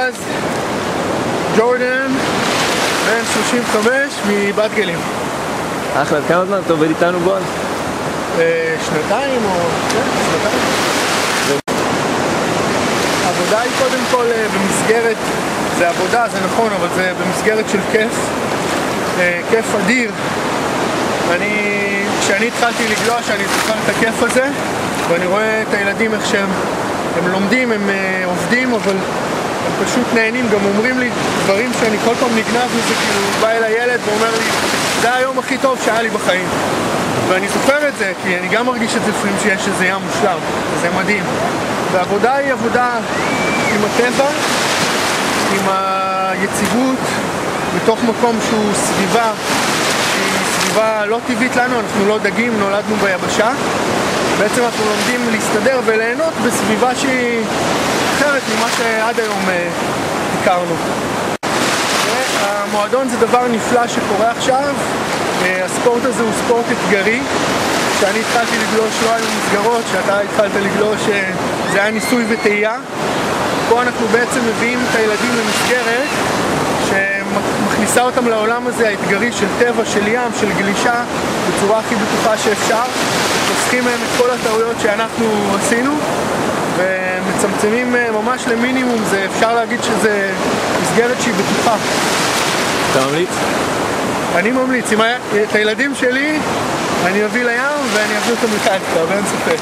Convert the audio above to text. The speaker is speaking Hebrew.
בועז ג'ורדן, בן 35 מבת גלים. אחלה, כמה זמן אתה עובד איתנו בועז? שנתיים או... שנתיים. העבודה היא קודם כל במסגרת, זה עבודה, זה נכון, אבל זה במסגרת של כיף. כיף אדיר. כשאני התחלתי לגלוש, אני זוכר את הכיף הזה, ואני רואה את הילדים איך שהם לומדים, הם עובדים, אבל הם פשוט נהנים, גם אומרים לי דברים שאני כל פעם נגנב מזה, כאילו בא אל הילד ואומר לי, זה היום הכי טוב שהיה לי בחיים. ואני זוכר את זה, כי אני גם מרגיש את זה לפעמים שיש איזה ים מושלם, זה מדהים. והעבודה היא עבודה עם הטבע, עם היציבות, בתוך מקום שהוא סביבה, שהיא סביבה לא טבעית לנו, אנחנו לא דגים, נולדנו ביבשה. בעצם אנחנו לומדים להסתדר וליהנות בסביבה שהיא אחרת ממה שעד היום הכרנו. המועדון זה דבר נפלא שקורה עכשיו. הספורט הזה הוא ספורט אתגרי. כשאני התחלתי לגלוש לא היו מסגרות, כשאתה התחלת לגלוש זה היה ניסוי וטעייה. פה אנחנו בעצם מביאים את הילדים למסגרת שמכניסה אותם לעולם הזה האתגרי של טבע, של ים, של גלישה בצורה הכי בטוחה שאפשר. חוסכים מהם את כל הטעויות שאנחנו עשינו ומצמצמים ממש למינימום. זה אפשר להגיד שזה מסגרת שהיא בטוחה. אתה ממליץ? אני ממליץ. את הילדים שלי אני אביא לים ואני אביא אותם לקרקע, ואין ספק.